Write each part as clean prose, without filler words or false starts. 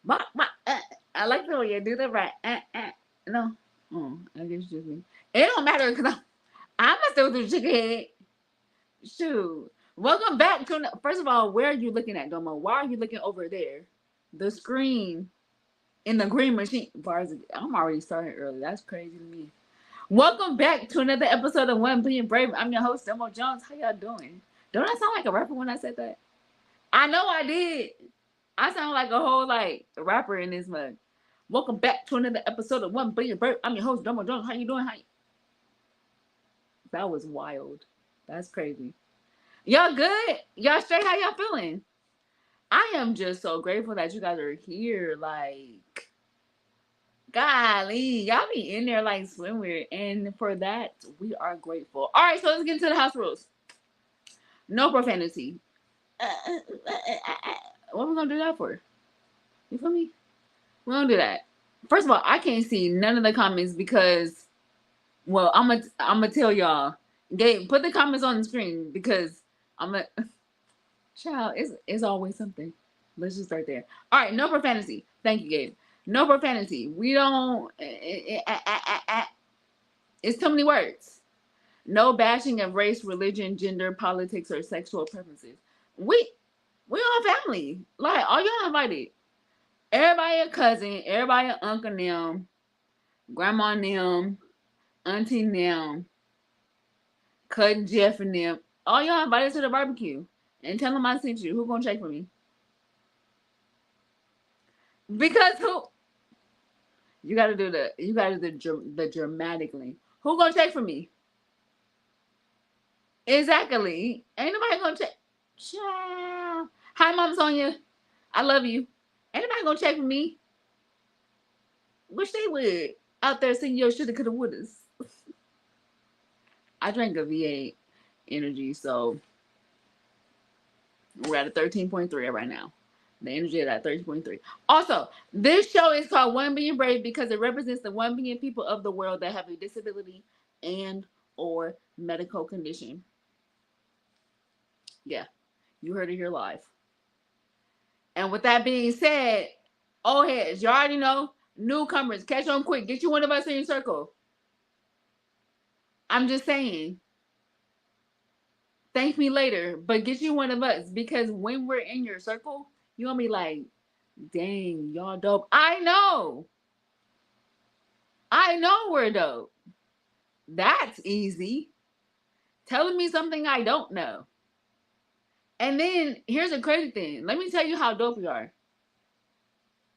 I like the way you do that right. No. I guess it's just me. It don't matter because I'm still do chicken head. Shoot. Welcome back to. First of all, where are you looking at, Domo? Why are you looking over there? The screen in the green machine. Bars. I'm already starting early. That's crazy to me. Welcome back to another episode of One Being Brave. I'm your host, Domo Jones. How y'all doing? Don't I sound like a rapper when I said that? I know I did. I sound like a whole like rapper in this mug. Welcome back to another episode of One Billion Bird. I'm your host, Domo Jones. How you doing? That was wild. That's crazy. Y'all good? Y'all straight? How y'all feeling? I am just so grateful that you guys are here. Like, golly, y'all be in there like swimwear, and for that we are grateful. All right, so let's get into the house rules. No profanity. What we gonna do that for? You feel me? We don't do that. First of all, I can't see none of the comments because, well, I'm gonna tell y'all. Gabe, put the comments on the screen because I'm a child. It's always something. Let's just start there. All right, no profanity. Thank you, Gabe. No profanity. We don't. It's too many words. No bashing of race, religion, gender, politics, or sexual preferences. We all family. Like all y'all invited. Everybody a cousin. Everybody a uncle them, grandma them, auntie them, cousin Jeff and them. All y'all invited to the barbecue. And tell them I sent you. Who gonna check for me? Because who? You gotta do the dramatically. Who gonna check for me? Exactly. Ain't nobody gonna check. Child. Hi, Mom Sonia. I love you. Ain't nobody gonna check for me. Wish they would. Out there singing your shoulda coulda wouldas. I drank a V8 energy, so we're at a 13.3 right now. The energy is at 13.3. Also, this show is called One Being Brave because it represents the 1 billion people of the world that have a disability and or medical condition. Yeah, you heard it here live. And with that being said, old heads, you already know, newcomers, catch on quick. Get you one of us in your circle. I'm just saying, thank me later, but get you one of us because when we're in your circle, you're gonna be like, dang, y'all dope. I know we're dope. That's easy. Telling me something I don't know. And then here's a crazy thing. Let me tell you how dope we are.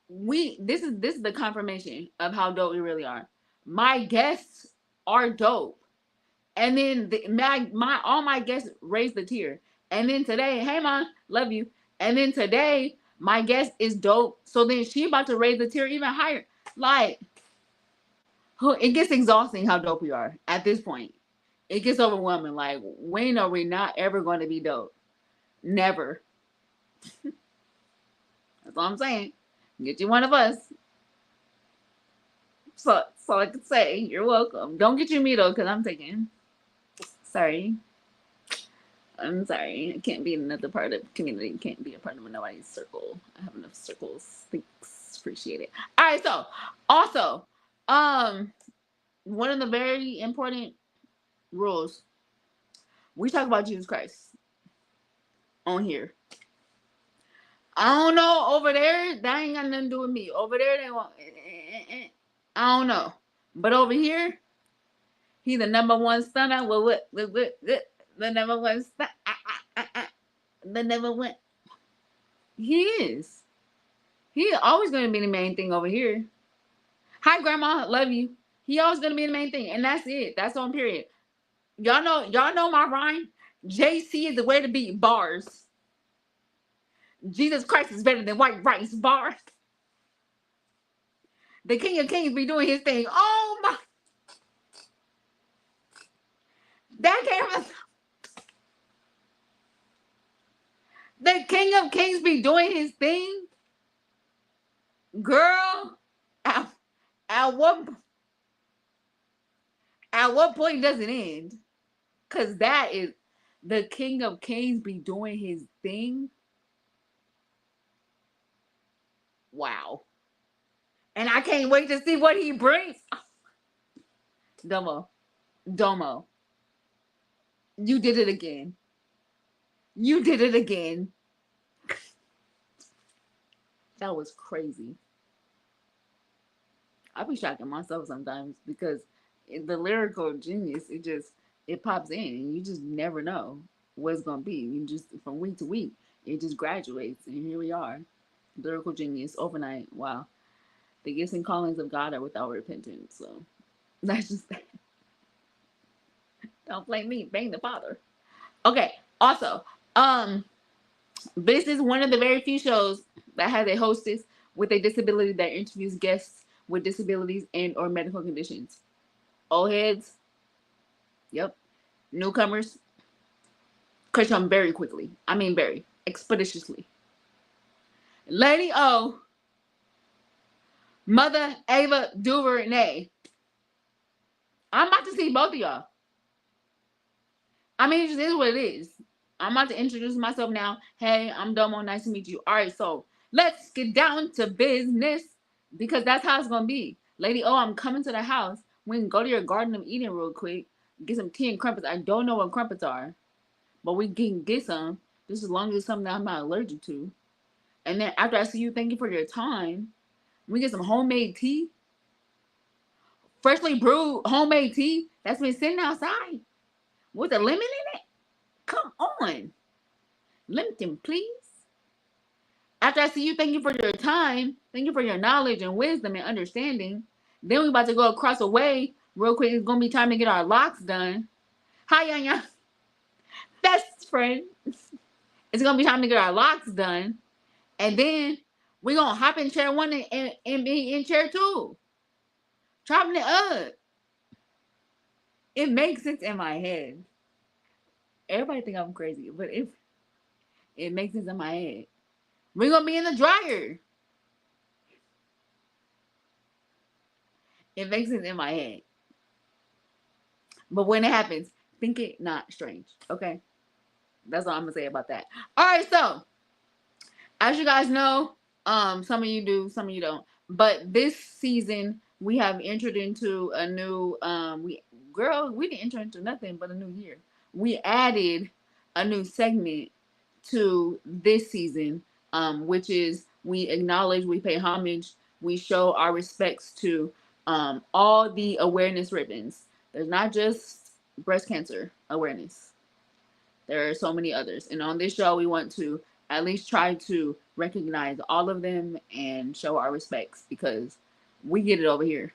This is the confirmation of how dope we really are. My guests are dope. And then my all my guests raised the tier. And then today, hey mom, love you. And then today, my guest is dope. So then she about to raise the tier even higher. Like, it gets exhausting how dope we are at this point. It gets overwhelming. Like, when are we not ever going to be dope? Never. That's all I'm saying. Get you one of us. So I could say you're welcome. Don't get you me though, because I'm taking. Sorry. I'm sorry. I can't be in another part of the community. Can't be a part of nobody's circle. I have enough circles. Thanks. Appreciate it. All right. So also, um, one of the very important rules, we talk about Jesus Christ on here. I don't know over there. That ain't got nothing to do with me. Over there, they want. I don't know. But over here, he the number one stunner. What? The number one stunner. The number one. He is. He always going to be the main thing over here. Hi, Grandma. Love you. He always going to be the main thing, and that's it. That's on period. Y'all know my rhyme. JC is the way to be bars. Jesus Christ is better than white rice bars. The King of Kings be doing his thing. Oh my! That came from the King of Kings be doing his thing, girl. At, at what at what point does it end? Cause that is the King of Kings be doing his thing. Wow. And I can't wait to see what he brings. Domo. Domo. You did it again. You did it again. That was crazy. I be shocking myself sometimes because the lyrical genius, it pops in and you just never know what it's gonna be. You just from week to week, it just graduates and here we are. Lyrical genius overnight. Wow. The gifts and callings of God are without repentance. So that's just that. Don't blame me, blame the Father. Okay. Also, um, this is one of the very few shows that has a hostess with a disability that interviews guests with disabilities and or medical conditions. Old heads, yep. Newcomers, catch on very quickly. I mean very expeditiously. Lady O, Mother Ava DuVernay. I'm about to see both of y'all. I mean, it just is what it is. I'm about to introduce myself now. Hey, I'm Domo. Nice to meet you. All right, so let's get down to business because that's how it's gonna be. Lady O, I'm coming to the house. We can go to your Garden of Eden real quick, get some tea and crumpets. I don't know what crumpets are, but we can get some. Just as long as it's something that I'm not allergic to. And then after I see you, thank you for your time. We get some homemade tea, freshly brewed homemade tea that's been sitting outside with a lemon in it. Come on. Lipton, please. After I see you, thank you for your time. Thank you for your knowledge and wisdom and understanding. Then we about to go across the way real quick. It's gonna be time to get our locks done. Hi, Yanya. Best friend. It's gonna be time to get our locks done. And then we're gonna hop in chair one and be in chair two. Chopping it up. It makes sense in my head. Everybody think I'm crazy, but it makes sense in my head. We're gonna be in the dryer. It makes sense in my head. But when it happens, think it not strange. Okay? That's all I'm gonna say about that. Alright, so as you guys know, some of you do, some of you don't. But this season we have entered into a new we didn't enter into nothing but a new year. We added a new segment to this season, which is we acknowledge, we pay homage, we show our respects to all the awareness ribbons. There's not just breast cancer awareness. There are so many others. And on this show, we want to at least try to recognize all of them and show our respects because we get it over here.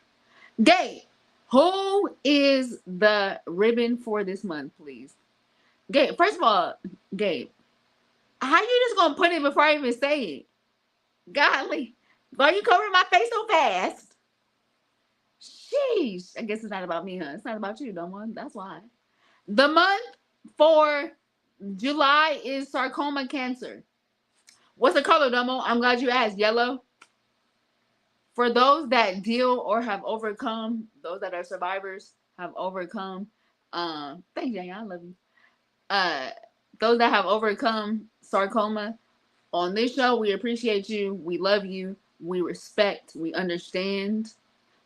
Gabe, who is the ribbon for this month, please? Gabe, first of all, Gabe, how you just gonna put it before I even say it? Golly, why are you covering my face so fast? Sheesh. I guess it's not about me, huh? It's not about you, no one. That's why. The month for July is sarcoma cancer. What's the color, Domo? I'm glad you asked. Yellow. For those that deal or have overcome, those that are survivors have overcome. Thanks, Jay. I love you. Uh, those that have overcome sarcoma on this show, we appreciate you. We love you. We respect. We understand.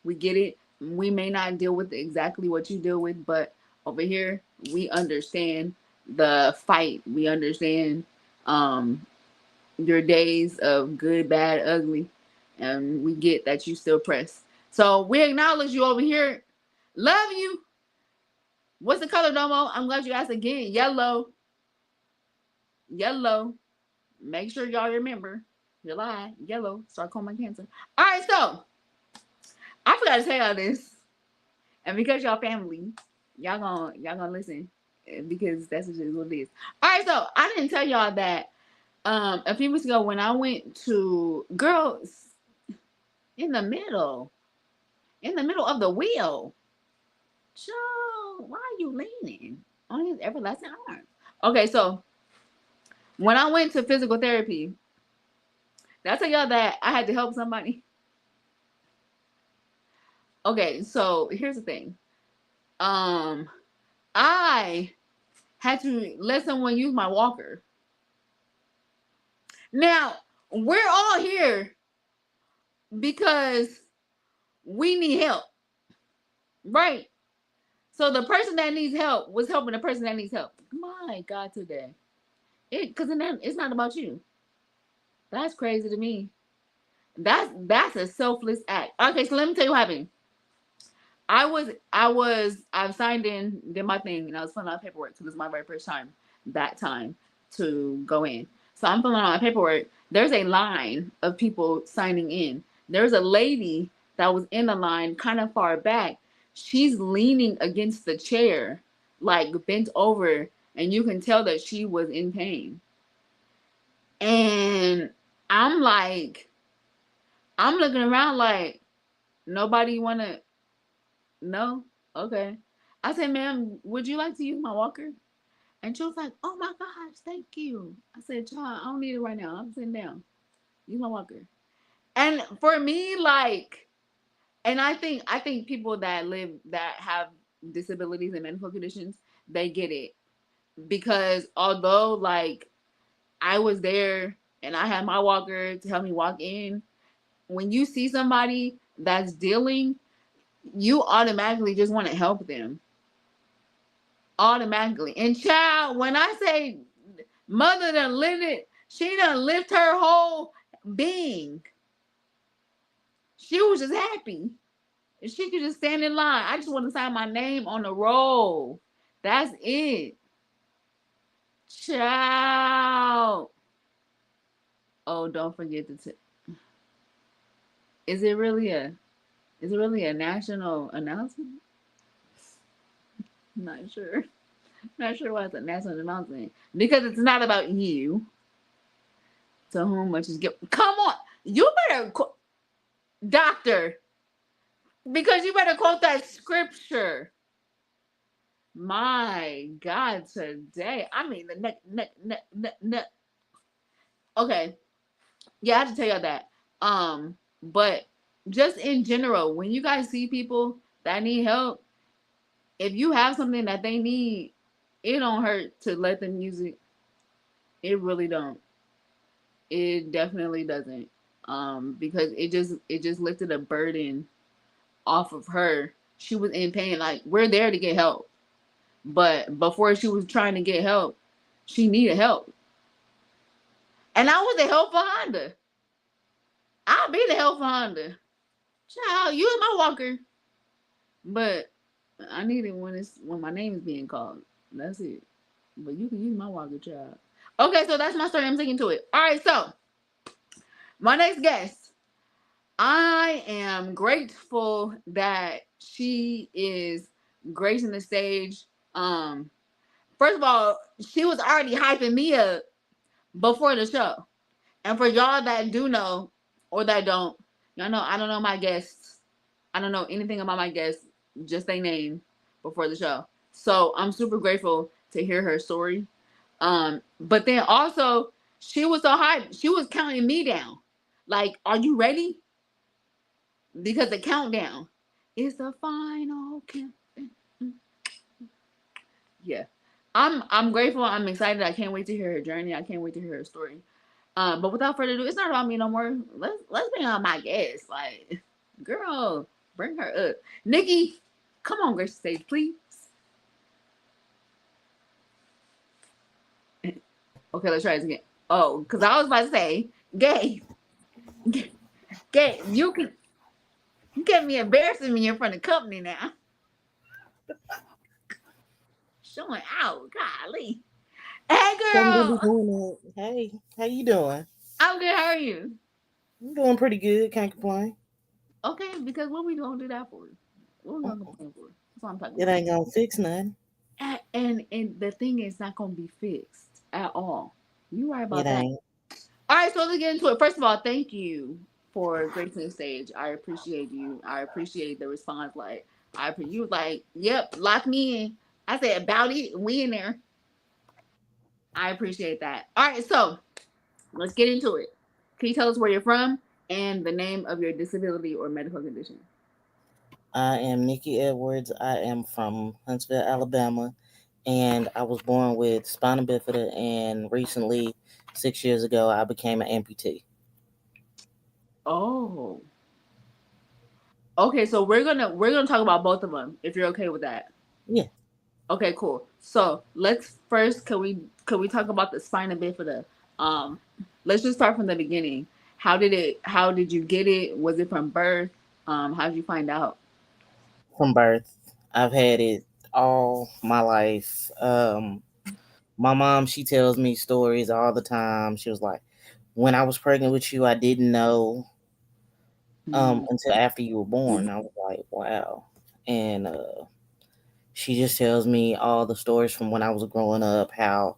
We get it. We may not deal with exactly what you deal with, but over here, we understand the fight. We understand your days of good, bad, ugly, and we get that you still press. So we acknowledge you over here. Love you. What's the color, Domo? I'm glad you asked again. Yellow. Yellow. Make sure y'all remember. July, yellow, sarcoma cancer. All right, so I forgot to tell y'all this, and because y'all family, y'all gonna listen because that's just what it is. All right, so I didn't tell y'all that a few weeks ago when I went to girls in the middle of the wheel. Joe, why are you leaning on his everlasting arms? Okay, so when I went to physical therapy, did I tell y'all that I had to help somebody? Okay, so here's the thing. I had to let someone use my walker. Now, we're all here because we need help, right? So the person that needs help was helping the person that needs help. My God, today, because it's not about you. That's crazy to me. That's a selfless act. Okay, so let me tell you what happened. I've signed in, did my thing, and I was filling out paperwork because it's my very first time that time to go in. So I'm filling out my paperwork. There's a line of people signing in. There's a lady that was in the line kind of far back. She's leaning against the chair, like bent over, and you can tell that she was in pain. And I'm like, I'm looking around like, nobody wanna. No? Okay. I said, ma'am, would you like to use my walker? And she was like, oh my gosh, thank you. I said, child, I don't need it right now. I'm sitting down. Use my walker. And for me, like, and I think people that have disabilities and medical conditions, they get it. Because although like I was there and I had my walker to help me walk in, when you see somebody that's dealing, you automatically just want to help them automatically. And child, when I say mother done lived it, she done lived her whole being. She was just happy. And she could just stand in line. I just want to sign my name on the roll. That's it. Child. Oh, don't forget is it really a national announcement? Not sure. Not sure why it's a national announcement. Because it's not about you. To whom much is given. Come on. You better doctor, because you better quote that scripture. My God, today. I mean, the neck. Okay, yeah, I have to tell y'all that. But just in general, when you guys see people that need help, if you have something that they need, it don't hurt to let them use it. It really don't. It definitely doesn't. Because it just lifted a burden off of her. She was in pain. Like, we're there to get help. But before she was trying to get help, she needed help. And I was the help for Honda. I'll be the help for Honda. Child, you my walker. But I need it when my name is being called. That's it. But you can use my walker, child. Okay, so that's my story. I'm sticking to it. Alright, so my next guest. I am grateful that she is gracing the stage. First of all, she was already hyping me up before the show. And for y'all that do know or that don't, y'all know I don't know my guests. I don't know anything about my guests, just their name before the show. So I'm super grateful to hear her story. But then also she was so hyped. She was counting me down. Like, are you ready? Because the countdown is the final count. Yeah. I'm grateful. I'm excited. I can't wait to hear her journey. I can't wait to hear her story. But without further ado, it's not about me no more. Let's bring on my guest. Like, girl, bring her up. Nikki, come on, gracious stage, please. Okay, let's try this again. Oh, because I was about to say, gay, gay, you get me embarrassing me in front of company now. Showing out, golly. Hey, Shouldn't really be girl. doing it. Hey, how you doing? I'm good. How are you? I'm doing pretty good. Can't complain. Okay, because what we gonna do that for? What we gonna complain for? That's what I'm talking It about. ain't gonna fix nothing. And the thing is not gonna be fixed at all. You right It about that. ain't. All right, so let's get into it. First of all, thank you for gracing the stage. I appreciate you. I appreciate the response. Like, you was like, yep, lock me in. I said about it. We in there. I appreciate that. All right, so let's get into it. Can you tell us where you're from and the name of your disability or medical condition? I am Nikki Edwards. I am from Huntsville, Alabama, and I was born with spina bifida. And recently, 6 years ago, I became an amputee. Oh. Okay, so we're gonna talk about both of them if you're okay with that. Yeah, Okay, cool. So let's first can we talk about the spina bifida? Um, let's just start from the beginning. How did you get it? Was it from birth? How did you find out? from birth. I've had it all my life. My mom, she tells me stories all the time. She was like, when I was pregnant with you, I didn't know Mm, until after you were born. I was like, wow. And she just tells me all the stories from when I was growing up, how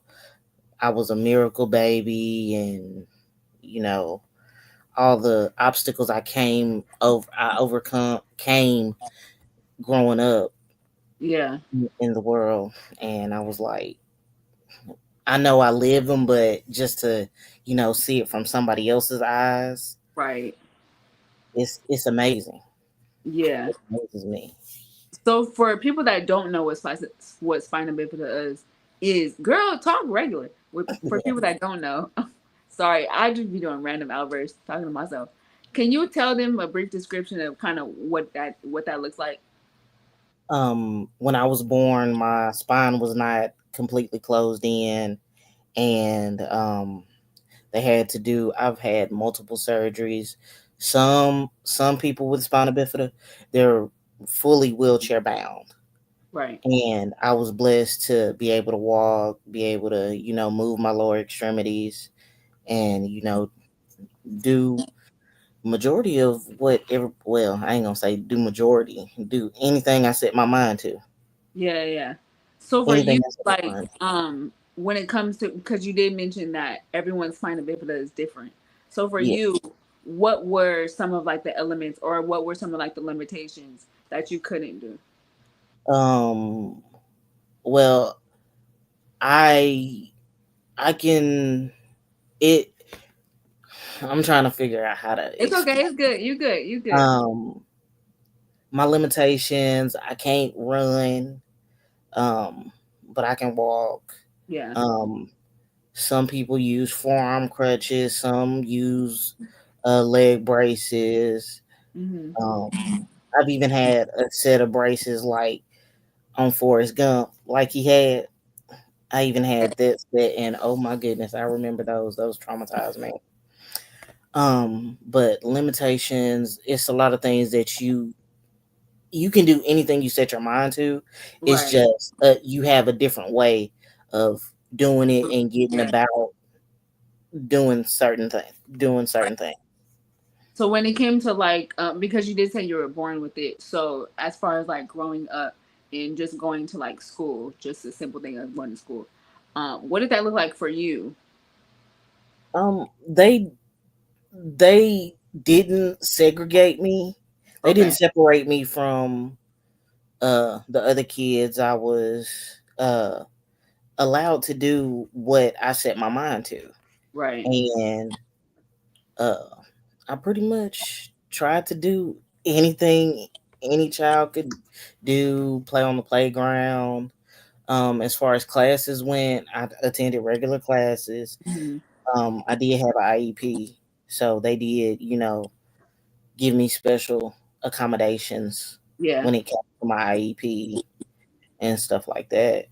I was a miracle baby, and you know all the obstacles I overcome came growing up yeah, in the world. And I was like, I know I live them, but just to see it from somebody else's eyes, right. it's amazing. Yeah. It amazes me. So for people that don't know what spina bifida is girl talk regular. For Yeah. people that don't know, sorry, I just be doing random outbursts talking to myself. Can you tell them a brief description of kind of what that looks like? When I was born, my spine was not completely closed in, and they had to do. I've had multiple surgeries. Some people with spina bifida, they're fully wheelchair bound, Right. and I was blessed to be able to walk, be able to move my lower extremities, and do majority of whatever. Well, I ain't gonna say do majority. Do anything I set my mind to. Yeah, yeah. So for Anything you, I set my like, mind. when it comes to, because you did mention that everyone's spina bifida is different. So for Yeah. you, what were some of like the elements, or what were some of like the limitations that you couldn't do? Um. Well, I I can it. I'm trying to figure out how to It's okay. explain. It's good. You good. You good. Um. My limitations. I can't run. But I can walk. Yeah. Um. Some people use forearm crutches. Some use leg braces. Hmm. I've even had a set of braces like on Forrest Gump, like he had. I even had that set, and oh my goodness, I remember those. Those traumatized me. But limitations. It's a lot of things that you can do anything you set your mind to. It's Right. just you have a different way of doing it and getting Yeah. about doing certain things. So when it came to like, because you did say you were born with it, so as far as like growing up and just going to like school, just a simple thing of going to school, what did that look like for you? They didn't segregate me. They didn't Okay. separate me from the other kids. I was allowed to do what I set my mind to, Right. and uh, I pretty much tried to do anything any child could do. Play on the playground. As far as classes went, I attended regular classes. Hmm. I did have an IEP, so they did, give me special accommodations Yeah. when it came to my IEP and stuff like that.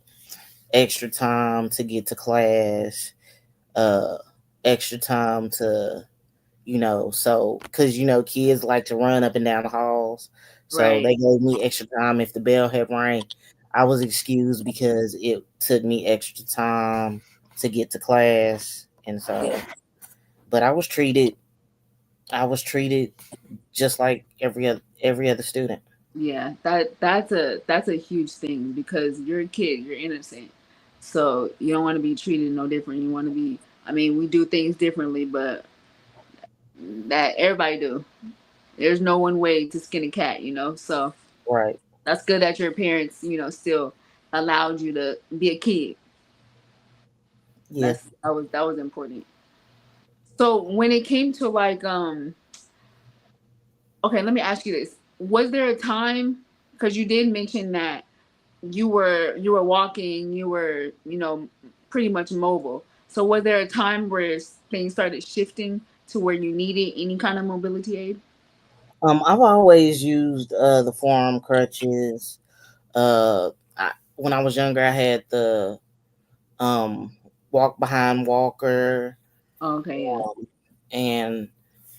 Extra time to get to class, uh, extra time to, so because kids like to run up and down the halls, so Right. they gave me extra time if the bell had rang. I was excused because it took me extra time to get to class, and so, Yeah. but I was treated just like every other student. Yeah. That's a huge thing because you're a kid, you're innocent. So you don't want to be treated no different. You want to be, I mean, we do things differently, but that everybody do. There's no one way to skin a cat, you know? So Right. that's good that your parents, still allowed you to be a kid. Yeah. That was important. So when it came to like okay, let me ask you this. Was there a time, because you did mention that you were walking, you were, pretty much mobile. So was there a time where things started shifting to where you needed any kind of mobility aid? I've always used the forearm crutches. When I was younger, I had the um walk behind walker, Okay, yeah. and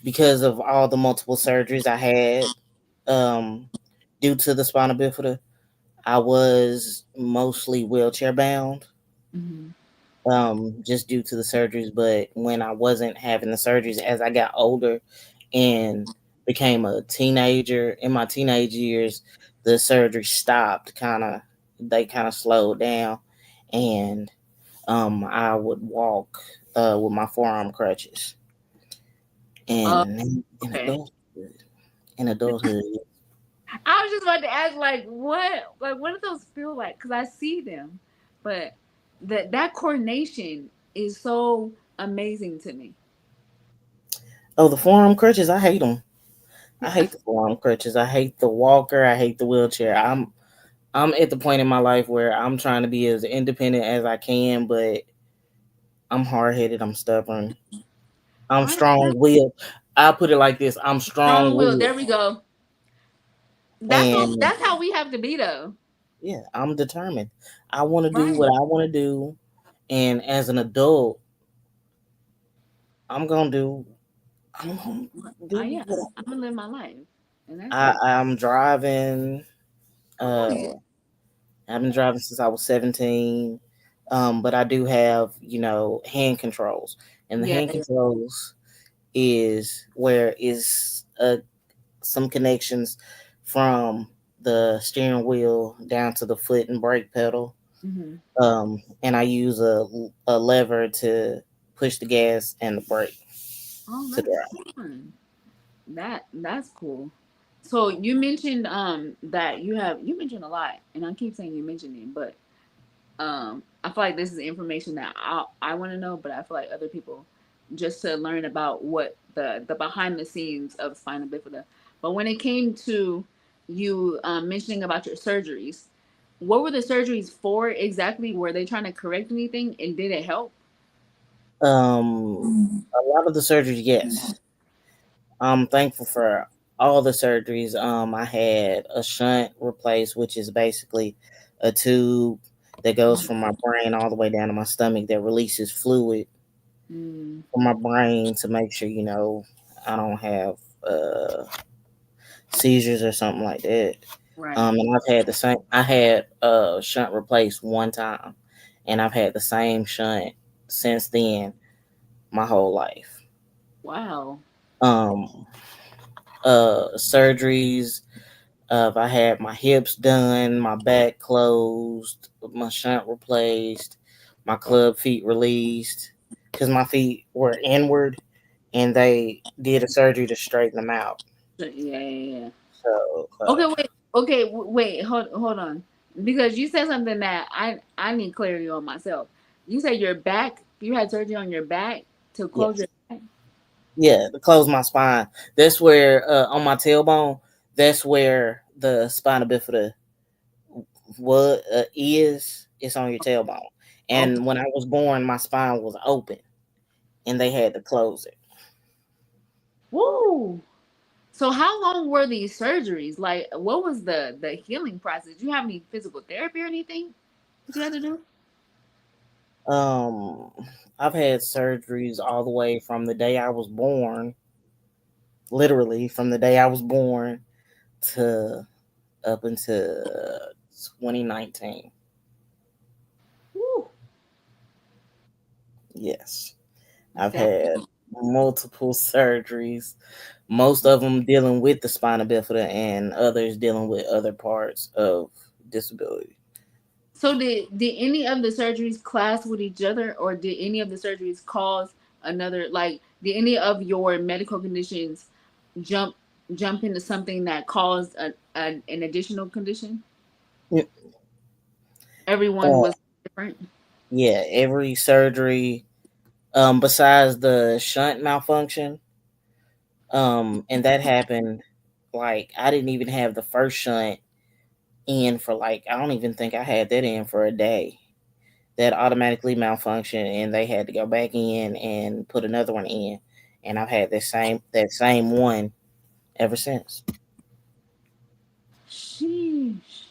because of all the multiple surgeries I had, um, due to the spina bifida, I was mostly wheelchair bound. Hmm. Just due to the surgeries. But when I wasn't having the surgeries, as I got older and became a teenager, in my teenage years, the surgery stopped. They kind of slowed down, and I would walk with my forearm crutches. Uh, And okay. in adulthood, I was just about to ask, like, what do those feel like? Because I see them, but that coordination is so amazing to me. oh, the forearm crutches, I hate them. I hate the forearm crutches. I hate the walker. I hate the wheelchair. I'm at the point in my life where I'm trying to be as independent as I can, but I'm hard headed. I'm stubborn. I'm strong willed. I put it like this: I'm strong Strong will. willed, There we go. and That's how we have to be though. yeah, I'm determined. I want to do Right. what I want to do, and as an adult, I'm gonna do. I'm gonna do Yeah. what I'm gonna live my life, and that's I. it. I'm driving. Oh Uh, yeah. I've been driving since I was 17. But I do have, hand controls, and the Yeah. hand Yeah. controls is where is some connections from the steering wheel down to the foot and brake pedal. Hmm. And I use a lever to push the gas and the brake Oh, to that's drive. fun. That's cool. So you mentioned that you mentioned a lot, and I keep saying you mentioned it, but I feel like this is information that I want to know, but I feel like other people just to learn about what the behind the scenes of spina bifida. But when it came to you mentioning about your surgeries, what were the surgeries for exactly? Were they trying to correct anything, and did it help? A lot of the surgeries, yes. I'm thankful for all the surgeries. I had a shunt replaced, which is basically a tube that goes from my brain all the way down to my stomach that releases fluid Mm, from my brain to make sure, I don't have seizures or something like that. right. And I had a shunt replaced one time, and I've had the same shunt since then my whole life. Wow. Um, Surgeries. I had my hips done, my back closed, my shunt replaced, my club feet released because my feet were inward, and they did a surgery to straighten them out. So, yeah, yeah, yeah. So, Okay, wait. Okay, wait. Hold on. Because you said something that I need clarity on myself. You said your back. You had surgery on your back to close yes, your back. yeah, to close my spine. That's where on my tailbone. That's where the spina bifida what is. It's on your tailbone. Okay. And when I was born, my spine was open, and they had to close it. Woo. So how long were these surgeries? Like, what was the healing process? Do you have any physical therapy or anything that you had to do? Um, I've had surgeries all the way from the day I was born, literally from the day I was born to up until 2019. Woo. Yes, I've That. had multiple surgeries, most of them dealing with the spina bifida and others dealing with other parts of disability. So did any of the surgeries clash with each other, or did any of the surgeries cause another? Like, did any of your medical conditions jump jump into something that caused an additional condition? Yeah, Everyone uh, was different. yeah, every surgery, besides the shunt malfunction, and that happened like I didn't even have the first shunt in for like I don't even think I had that in for a day. That automatically malfunctioned, and they had to go back in and put another one in. And I've had that same one ever since. Sheesh.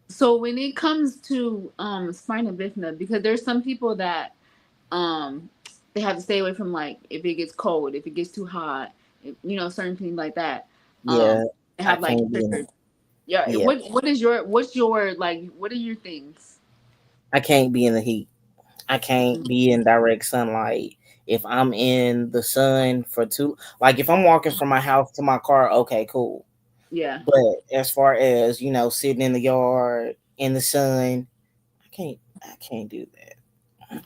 So when it comes to spina bifida, because there's some people that um they have to stay away from, like, if it gets cold, if it gets too hot, if, certain things like that. Um, Yeah, they I have like can't be in. triggers. Yeah. Yeah, What's your like? What are your things? I can't be in the heat. I can't be in direct sunlight. If I'm in the sun for too, like if I'm walking from my house to my car, okay, cool. Yeah. But as far as sitting in the yard in the sun, I can't do that.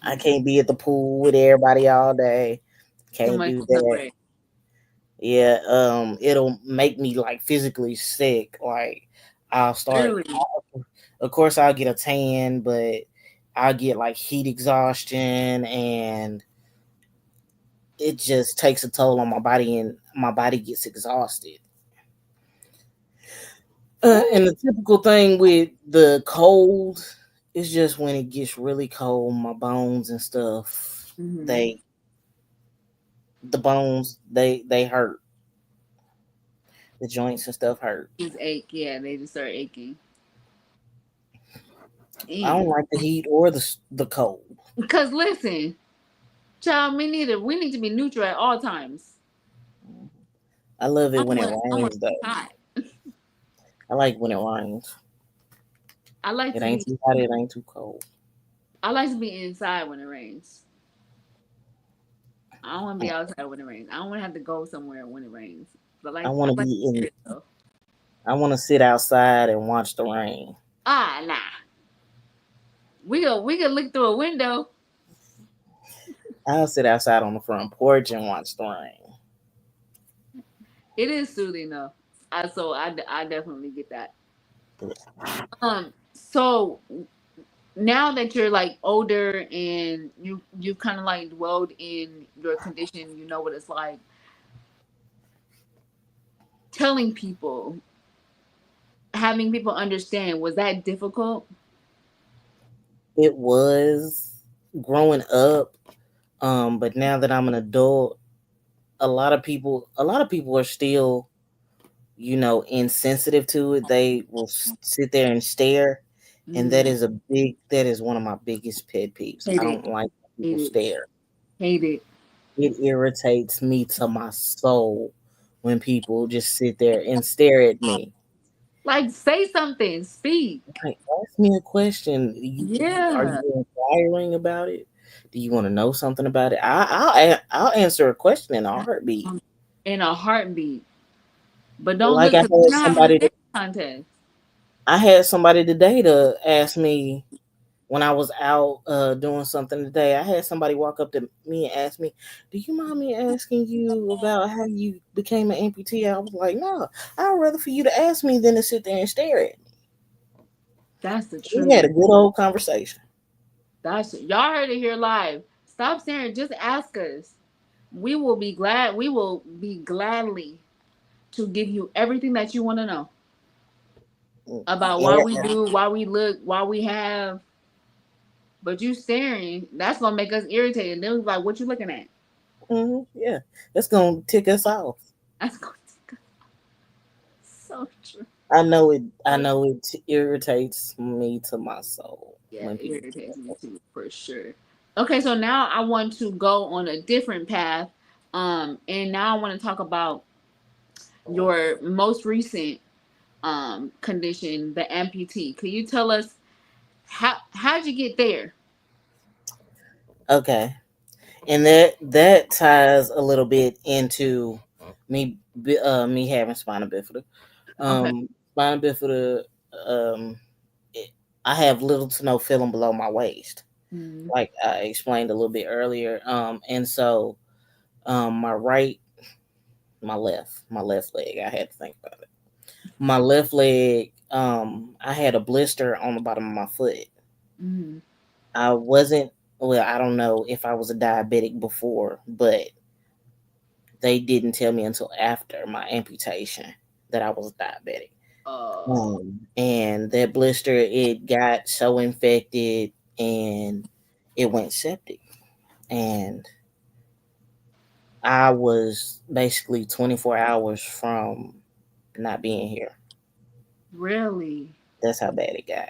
I Mhm. can't be at the pool with everybody all day. Too Can't much do sun that. break. Yeah, it'll make me like physically sick. Like I'll start. Really? Of course, I'll get a tan, but I'll get like heat exhaustion, and it just takes a toll on my body, and my body gets exhausted. Ooh. And the typical thing with the cold is just when it gets really cold, my bones and stuff, Mm-hmm. they the bones they hurt. The joints and stuff hurt. Just ache. Yeah, they just start aching. I don't Damn. like the heat or the cold. Because listen, child, me neither. We need to be neutral at all times. I love I it when it want. I want rains to be though. hot. I like when it rains. I like It to ain't be. too hot. It ain't too cold. I like to be inside when it rains. I don't want to be outside when it rains. I don't want to have to go somewhere when it rains. But I like, I want to like be to hear in. it though. I want to sit outside and watch the rain. Ah, nah. We can look through a window. I'll sit outside on the front porch and watch the rain. It is soothing though. I definitely get that. So now that you're like older and you kind of like dwelled in your condition, you know what it's like. Telling people, having people understand, was that difficult? It was growing up, but now that I'm an adult, a lot of people are still insensitive to it. They will sit there and stare, and Mm, that is one of my biggest pet peeves. hate I it, don't like when hate people it, stare. hate it. It irritates me to my soul when people just sit there and stare at me. Like, say something, speak. Like, ask me a question. Are Yeah. you inquiring about it? Do you want to know something about it? I'll answer a question in a heartbeat. In a heartbeat. But don't Like look, I because had we're not having a somebody dance contest. I had somebody today to ask me when I was out doing something today. I had somebody walk up to me and ask me, "Do you mind me asking you about how you became an amputee?" I was like, "No, I'd rather for you to ask me than to sit there and stare at me." That's the We had truth. a good old conversation. Y'all heard it here live. Stop staring. Just ask us. We will be glad. We will be gladly to give you everything that you want to know about why Yeah, we do, why we look, why we have. But you staring, that's gonna make us irritated. Then we like, what you looking at? yeah, that's gonna tick us off. That's gonna take us so true. I know it irritates me to my soul Yeah, when it people do irritates me that. too, for sure. Okay, so now I want to go on a different path. And now I want to talk about your most recent condition, the amputee. Can you tell us how'd you get there? Okay, and that ties a little bit into me having spina bifida. Okay. Spina bifida. Um, it, I have little to no feeling below my waist, Mm-hmm. like I explained a little bit earlier. And so my right, my left leg. I had to think about it. My left leg. I had a blister on the bottom of my foot. Mm-hmm. I wasn't. Well, I don't know if I was a diabetic before, but they didn't tell me until after my amputation that I was diabetic. Oh, And that blister, it got so infected and it went septic. And I was basically 24 hours from not being here. Really? That's how bad it got.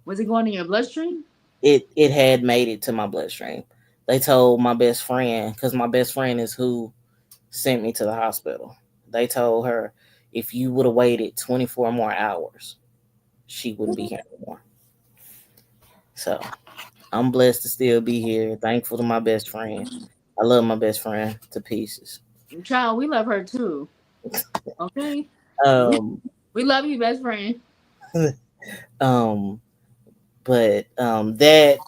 Was it going in your bloodstream? It had made it to my bloodstream. They told my best friend, because my best friend is who sent me to the hospital. They told her if you would have waited 24 more hours, she wouldn't be here anymore. So I'm blessed to still be here. Thankful to my best friend. I love my best friend to pieces. Child, we love her too. Okay? We Um, we love you, best friend. um, but that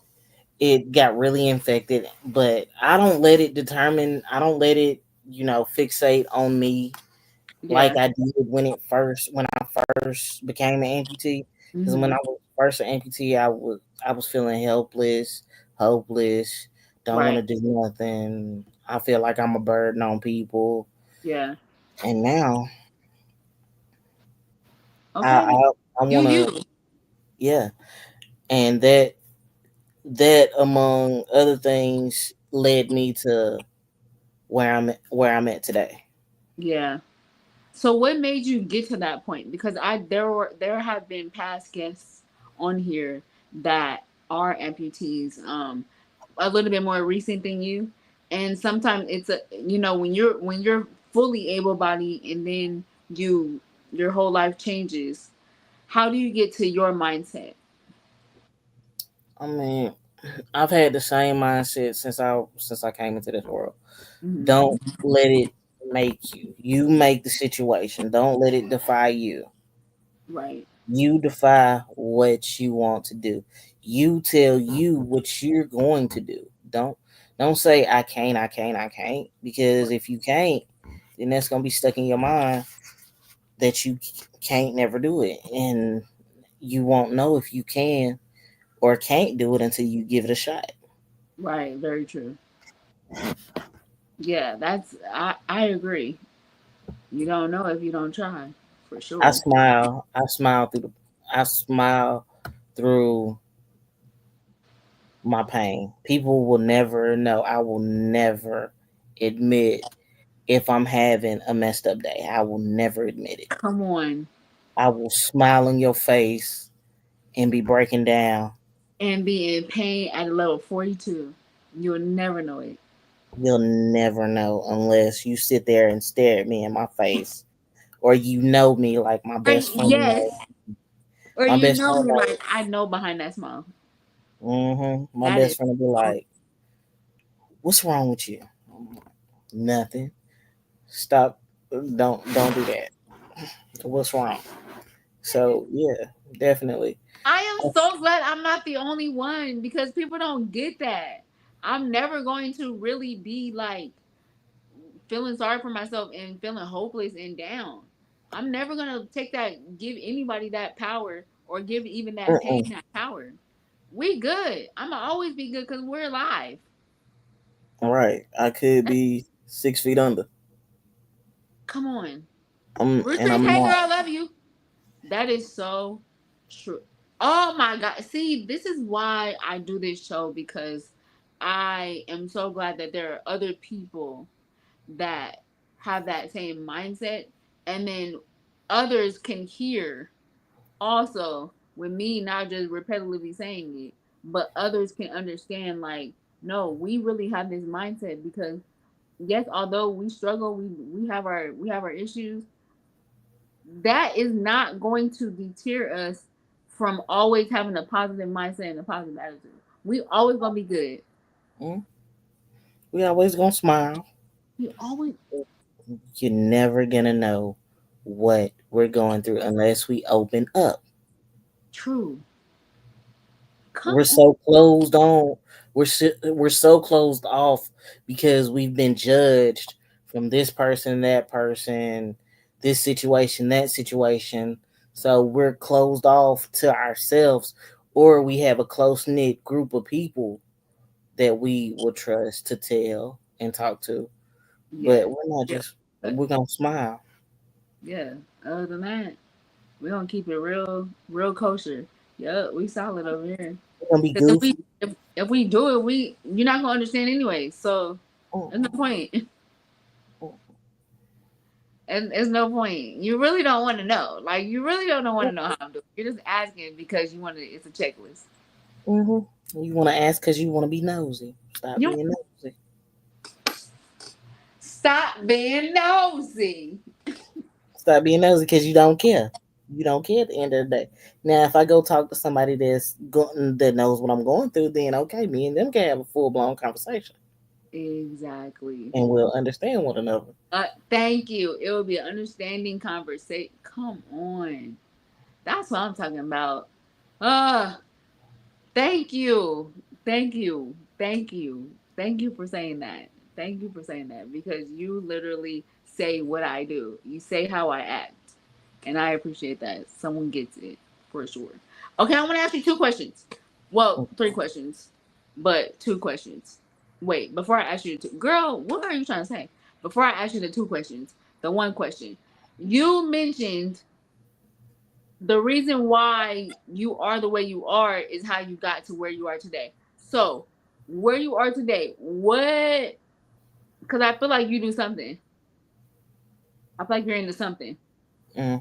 it got really infected. But I don't let it determine. I don't let it, fixate on me Yeah. like I did when I first became an amputee. Because when Hmm. I was first an amputee, I was feeling helpless, hopeless, don't want Right. to do nothing. I feel like I'm a burden on people. Yeah. And now I Okay. I, I You want to, you. yeah. And that among other things led me to where I'm at today. Yeah. So what made you get to that point? Because there have been past guests on here that are amputees, a little bit more recent than you, and sometimes it's a when you're fully able bodied and then your whole life changes. How do you get to your mindset? I mean, I've had the same mindset since I came into this world. Hmm. Don't let it make you. You make the situation. Don't let it defy you. Right. You defy what you want to do. You tell you what you're going to do. Don't say I can't, I can't, I can't. Because if you can't, then that's gonna be stuck in your mind that you can't never do it. And you won't know if you can or can't do it until you give it a shot. Right. Very true. Yeah, I agree. You don't know if you don't try, for I sure. smile. I smile through my pain. People will never know. I will never admit if I'm having a messed up day. I will never admit it. Come on. I will smile in your face and be breaking down. And be in pain at a level 42. You'll never know it. You'll never know unless you sit there and stare at me in my face, or you know me like my Or best friend knows. yes. Or My you best know friend me knows. like I know behind that smile. My That best is friend will be so like, "What's wrong with you?" Nothing. Stop. Don't do that. What's wrong? So yeah, definitely. I am so glad I'm not the only one because people don't get that. I'm never going to really be like feeling sorry for myself and feeling hopeless and down. I'm never gonna take that, give anybody that power or give even that pain Mm-mm. that power. We good. I'ma always be good because we're alive. All right, I could be 6 feet under. Come on. And Retreat, I'm hey girl, not. I love you. That is so true. Oh my God. See, this is why I do this show because I am so glad that there are other people that have that same mindset. And then others can hear also with me not just repetitively saying it, but others can understand like, no, we really have this mindset because yes, although we struggle, we have our issues, that is not going to deter us from always having a positive mindset and a positive attitude. We always gonna be good. Mm, we always gonna smile. We always You're never gonna know what we're going through unless we open up. true. Come We're on. so closed on. We're so closed off because we've been judged from this person, that person, this situation, that situation. So we're closed off to ourselves, or we have a close knit group of people that we will trust to tell and talk to. Yeah. But we're not Yeah. just. We're gonna smile. Yeah. Other than that, we're gonna keep it real kosher. Yup, we solid over here. We're gonna be Because if we goofy. if we do it, you're not gonna understand anyway. So Mm, There's no point. mm, And there's no point. You really don't want to know. Like you really don't want mm, to know how I'm doing. You're just asking because you want to. It's a checklist. mm. You want to ask because you want to be nosy. Stop You being nosy. stop being nosy. Stop being nosy because you don't care. You don't care at the end of the day. Now, if I go talk to somebody that knows what I'm going through, then okay, me and them can have a full blown conversation Exactly. and we'll understand one another. Thank you. It will be an understanding conversation. Come on. That's what I'm talking about. Uh, thank you. Thank you. Thank you. Thank you for saying that. Thank you for saying that because you literally say what I do. You say how I act. And I appreciate that. Someone gets it for sure. Okay, I want to ask you two questions. Well, three questions, but two questions. Wait, before I ask you the two, girl, what are you trying to say? Before I ask you the two questions, the one question. You mentioned the reason why you are the way you are is how you got to where you are today. So, where you are today, what? Because I feel like you do something. I feel like you're into something. Hmm.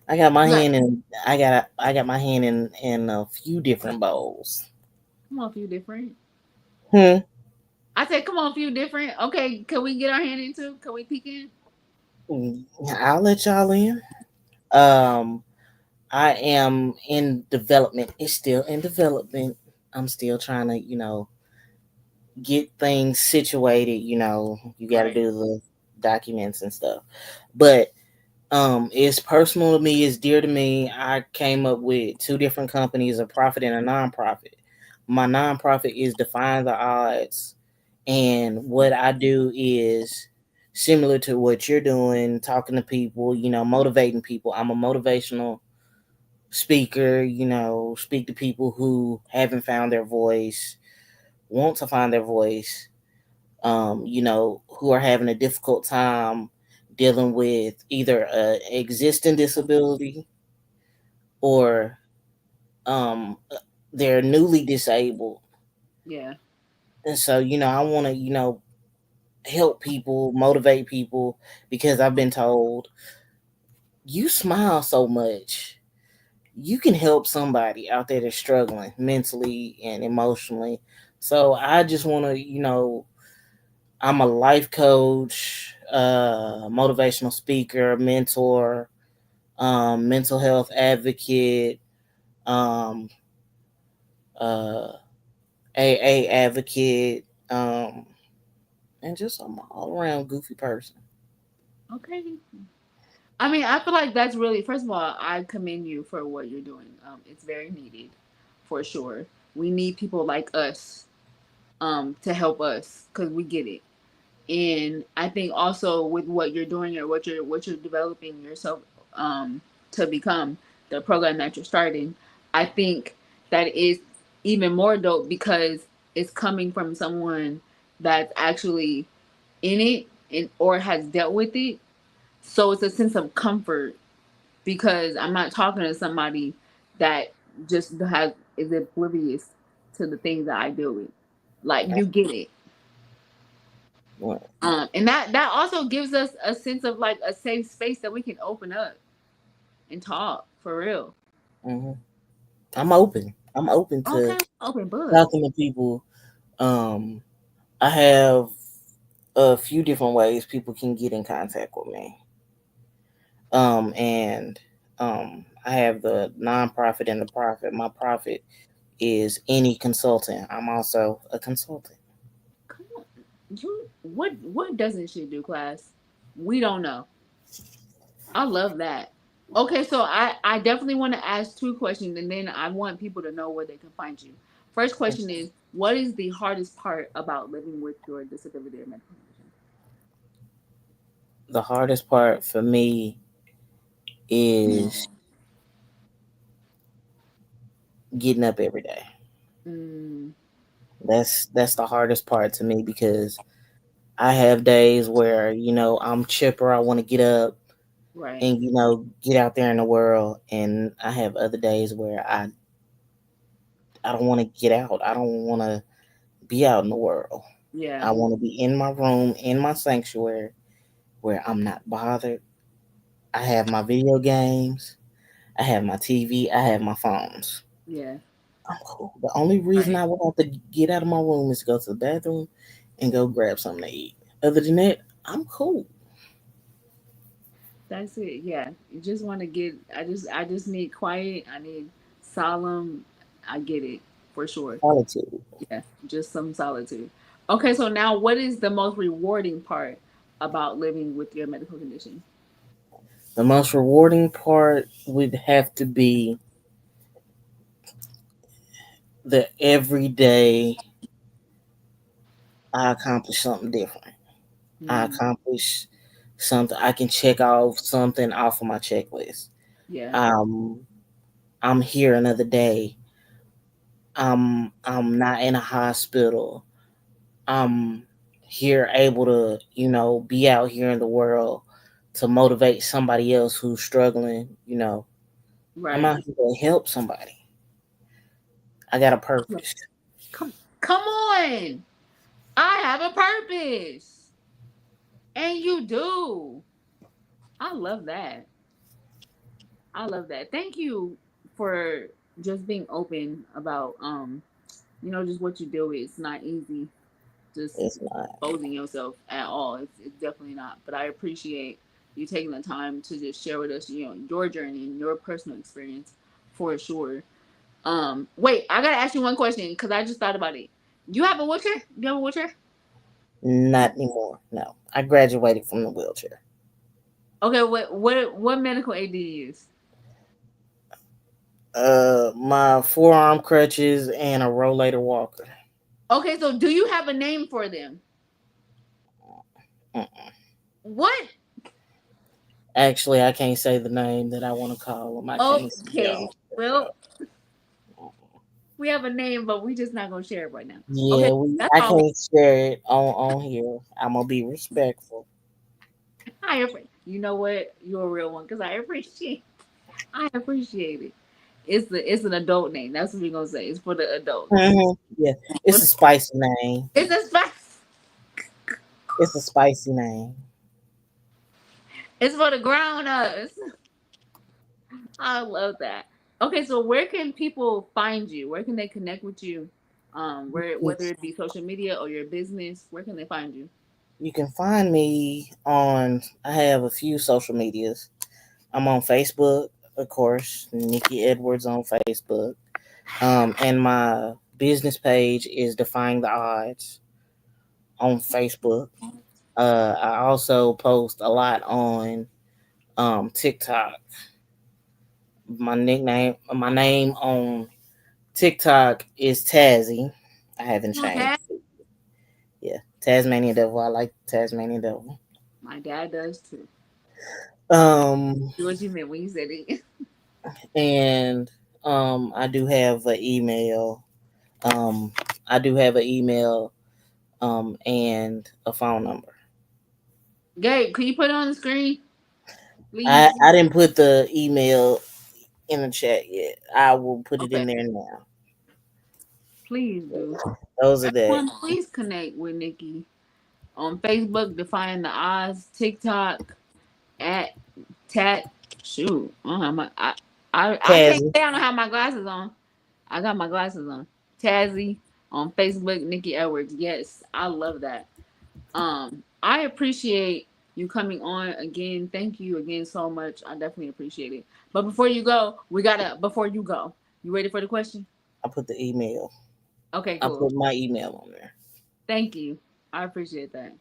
I got my You got hand in. I got my hand in a few different bowls. come on, a few different. Hmm. I said, come on, a few different. Okay, can we get our hand into? Can we peek in? I'll let y'all in. Um, I am in development. It's still in development. I'm still trying to, get things situated. You got to Right. do the documents and stuff. But it's personal to me. It's dear to me. I came up with two different companies, a profit and a nonprofit. My nonprofit is Define the Odds, and what I do is similar to what you're doing, talking to people, motivating people. I'm a motivational speaker, speak to people who haven't found their voice, want to find their voice, who are having a difficult time dealing with either a existing disability or um, they're newly disabled. Yeah. And so, I want to, help people, motivate people because I've been told you smile so much. You can help somebody out there that's struggling mentally and emotionally. So I just want to, I'm a life coach, motivational speaker, mentor, mental health advocate, um, uh, AA advocate, and just I'm all around goofy person. Okay. I mean, I feel like that's really, first of all, I commend you for what you're doing. It's very needed for sure. We need people like us to help us because we get it. And I think also with what you're doing or what you're developing yourself to become the program that you're starting, I think that is even more dope because it's coming from someone that's actually in it and or has dealt with it. So it's a sense of comfort because I'm not talking to somebody that just has is oblivious to the things that I deal with. Like you get it. And that also gives us a sense of like a safe space that we can open up and talk for real. Mm-hmm. I'm open. I'm open to Okay, open book. talking to people. Um, I have a few different ways people can get in contact with me. And I have the nonprofit and the profit. My profit is any consultant. I'm also a consultant. Come on, you what doesn't she do, class? We don't know. I love that. Okay, so I definitely want to ask two questions, and then I want people to know where they can find you. First question is, what is the hardest part about living with your disability or medical condition? The hardest part for me is getting up every day. Mm, That's the hardest part to me because I have days where I'm chipper. I want to get up right. and get out there in the world, and I have other days where I don't want to get out. I don't want to be out in the world. Yeah. I want to be in my room, in my sanctuary, where I'm not bothered. I have my video games, I have my TV, I have my phones. Yeah. I'm cool. The only reason Right. I would have to get out of my room is to go to the bathroom and go grab something to eat. Other than that, I'm cool. That's it. Yeah. You just want to get. I just need quiet. I need solemn. I get it for sure. Solitude. Yeah. Just some solitude. Okay. So now, what is the most rewarding part about living with your medical condition? The most rewarding part would have to be the everyday I accomplish something different. I Mm, accomplish something. I can check off something off of my checklist. yeah. Um, I'm here another day. I'm not in a hospital. I'm here able to, be out here in the world to motivate somebody else who's struggling. I'm Right. out here to help somebody. I got a purpose. Come on. I have a purpose. And you do. I love that. I love that. Thank you for just being open about just what you deal with. It's not easy just It's not. exposing yourself at all. It's definitely not. But I appreciate you taking the time to just share with us, your journey and your personal experience for sure. Wait, I gotta ask you one question because I just thought about it. You have a wheelchair? You have a wheelchair? Not anymore. No, I graduated from the wheelchair. Okay, what medical aid do you use? My forearm crutches and a rollator walker. Okay, so do you have a name for them? Mm-mm. What? Actually, I can't say the name that I want to call them. I can't say Okay. y'all. Well, we have a name, but we just not gonna share it right now. Okay, Yeah, that's I all. can't share it on here. I'm gonna be respectful. You know what? You're a real one because I appreciate it. It's an adult name. That's what we're gonna say. It's for the adults. Yeah, it's a spicy name. It's a spice. It's a spicy name. It's for the grown ups. I love that. Okay, so where can people find you? Where can they connect with you? Whether it be social media or your business, where can they find you? You can find me on. I have a few social medias. I'm on Facebook, of course, Nikki Edwards on Facebook. And my business page is Defying the Odds on Facebook. I also post a lot on TikTok. My name on TikTok is Tazzy. I haven't Oh, Dad. changed it. Yeah, Tasmanian Devil. I like Tasmanian Devil. My dad does too. Um, See what you meant when you said it. and I do have an email. Um, I do have an email. And a phone number. Gabe, can you put it on the screen, I please? I didn't put the email in the chat yet. I will put it Okay, in there now. please do. Those are that. Everyone, please connect with Nikki on Facebook, Defying the Odds, TikTok at Tat. Shoot, I don't have I can't Tazzy. say I don't have my glasses on. I got my glasses on. Tazzy on Facebook, Nikki Edwards. Yes, I love that. I appreciate you coming on again. Thank you again so much. I definitely appreciate it. But before you go, before you go, you ready for the question? I put the email. Okay, I cool. put my email on there. Thank you. I appreciate that.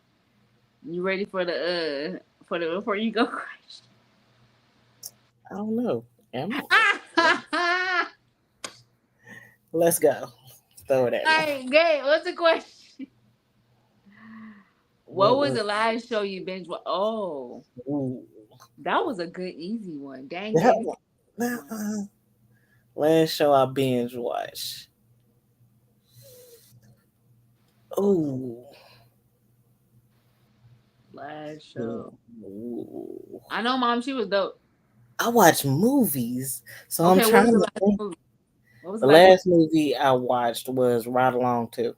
You ready for the before you go question? I don't know. Am I? Let's go. Throw it at me. Hey, Gabe, what's the question? What What was was? the last show you binge? Oh, Ooh, that was a good, easy one. Dang, that Gabe, you one. picked one. Last show I binge watched. Ooh. Last Yeah. show. Ooh. I know, Mom. She was dope. I watch movies, so I'm Okay, what trying was the to last think. movie? What was The the last movie? last movie I watched was Ride Along 2.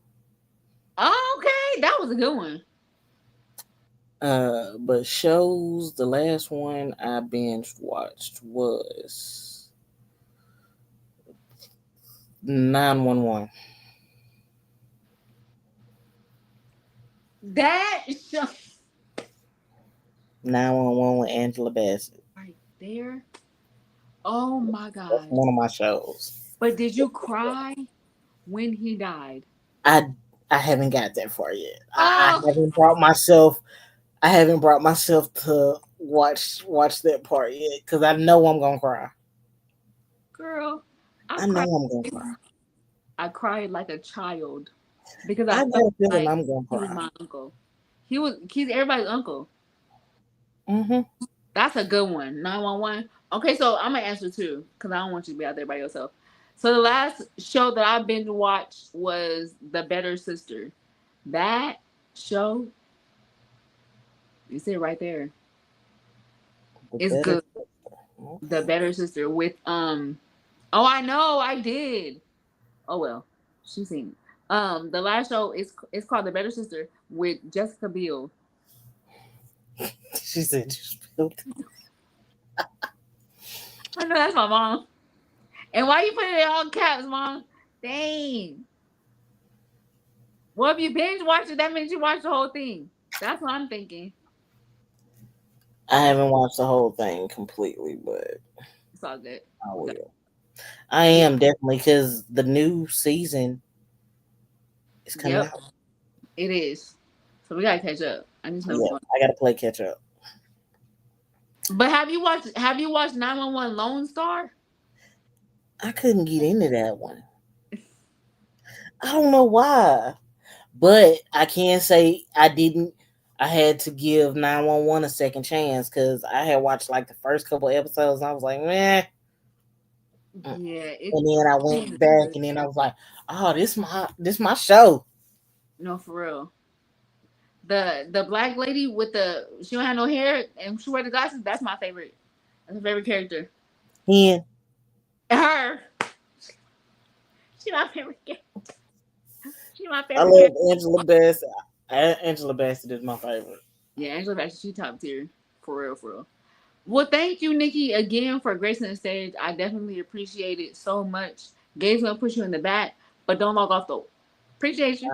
Oh, okay. That was a good one. But shows, the last one I binge watched was 911. That show 911 with Angela Bassett. right there. Oh my That's god. one of my shows. But did you cry when he died? I I haven't got that far yet. I Oh, haven't brought myself. I haven't brought myself to watch that part yet because I know I'm gonna cry. girl, I I know cried. I'm gonna cry. I cried like a child because I I got felt a feeling like I'm gonna he was cry. my uncle. He's everybody's uncle. Hmm. That's a good one. 911. Okay, so I'm gonna answer too because I don't want you to be out there by yourself. So the last show that I binge watched was The Better Sister. That show, you see it right there, The is better. good. The Okay. Better Sister with oh, I know, I did. Oh well, she's seen it. The last show is called The Better Sister with Jessica Biel. She said you spilled. I know that's my mom. And why you put it in all caps, mom? Dang. Well, if you binge watch it, that means you watched the whole thing. That's what I'm thinking. I haven't watched the whole thing completely, but It's all good. I We got will. I yeah. am definitely because the new season is coming Yep, out. it is. So we gotta catch up. I just know Yeah, which one. I gotta play catch up. But have you watched 911 Lone Star? I couldn't get into that one. I don't know why, but I can say I didn't. I had to give 911 a second chance because I had watched like the first couple episodes and I was like, man. Yeah, And then I it went is back good. and then I was like, oh, this my show. No, for real. The black lady with the she don't have no hair and she wear the glasses. That's my favorite. That's my favorite character. And Her. She my favorite. She my I favorite love character. Angela Bassett. Angela Bassett is my favorite. Yeah, Angela Bassett. She top tier. For real, for real. Well, thank you, Nikki, again for gracing the stage. I definitely appreciate it so much. Gabe's gonna push you in the back, but don't log off though. Appreciate you.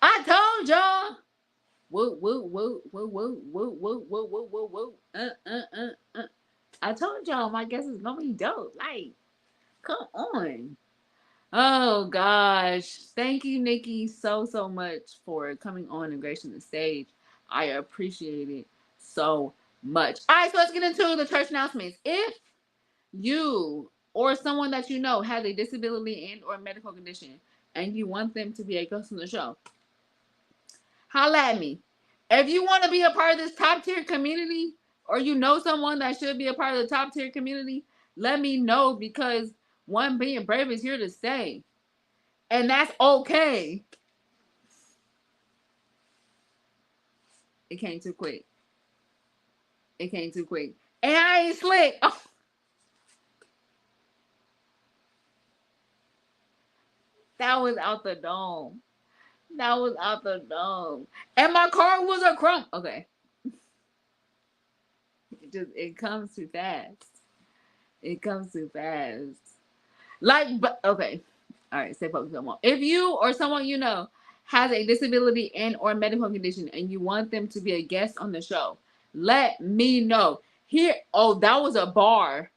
I told y'all. Whoa, whoa, whoa, whoa, whoa, whoa, whoa, whoa, whoa, whoa, whoa. I told y'all my guess is gonna be dope. Like, come on. Oh gosh. Thank you, Nikki, so much for coming on and gracing the stage. I appreciate it so much. All right, so let's get into the church announcements. If you or someone that you know has a disability and or medical condition and you want them to be a guest on the show, holla at me. If you want to be a part of this top tier community or you know someone that should be a part of the top tier community, let me know because one being brave is here to stay. And that's okay. It came too quick. It came too quick. And I ain't slick. Oh, that was out the dome. That was out the dome. And my car was a crump. Okay. It comes too fast. It comes too fast. Like, but okay. All right, stay focused on one. If you or someone you know has a disability and or medical condition and you want them to be a guest on the show, let me know. Here, oh, that was a bar.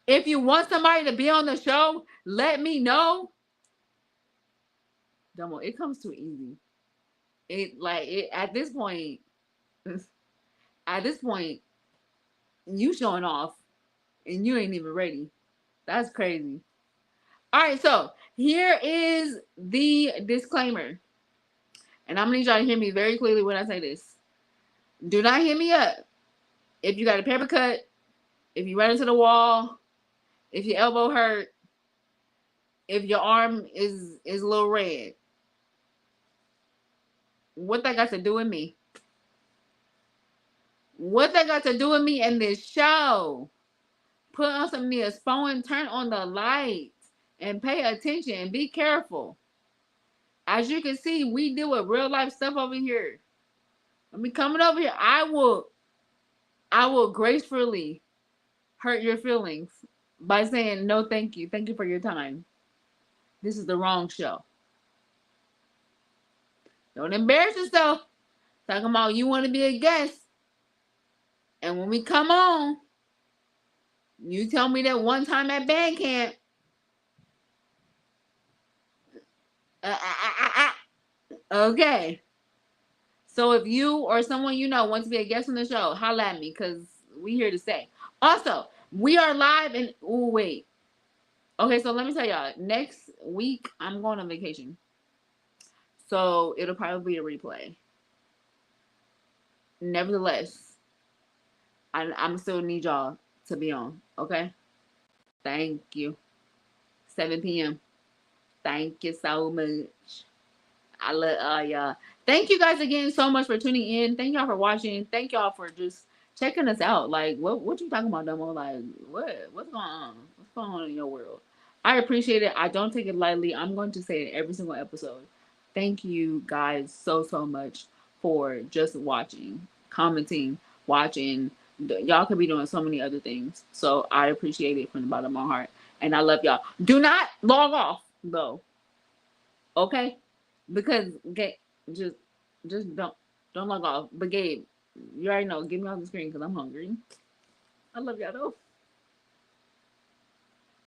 If you want somebody to be on the show, let me know. Domo, it comes too easy. It at this point, at this point, you showing off and you ain't even ready. That's crazy. All right, so here is the disclaimer. And I'm gonna need y'all to hear me very clearly when I say this. Do not hit me up if you got a paper cut, if you run into the wall, if your elbow hurt, if your arm is a little red. What that got to do with me? What that got to do with me in this show? Put on some Neosporin, turn on the lights, and pay attention and be careful. As you can see, we deal with real life stuff over here. I mean, coming over here, I will gracefully hurt your feelings by saying no, thank you, thank you for your time. This is the wrong show. Don't embarrass yourself. Talking about you want to be a guest, and when we come on, you tell me that one time at band camp. Uh, uh, uh, uh, okay. So if you or someone you know wants to be a guest on the show, holla at me because we here to stay. Also, we are live and oh wait. Okay, so let me tell y'all. Next week I'm going on vacation. So it'll probably be a replay. Nevertheless, I'm still need y'all to be on. Okay? Thank you. 7 p.m. Thank you so much. I love y'all. Thank you guys again so much for tuning in. Thank y'all for watching. Thank y'all for just checking us out. Like, what you talking about, Domo? Like, what's going on? What's going on in your world? I appreciate it. I don't take it lightly. I'm going to say it every single episode. Thank you guys so much for just watching, commenting, watching. Y'all could be doing so many other things. So I appreciate it from the bottom of my heart. And I love y'all. Do not log off though. Okay? Because just just don't log off. But Gabe, you already know. Get me off the screen because I'm hungry. I love y'all though.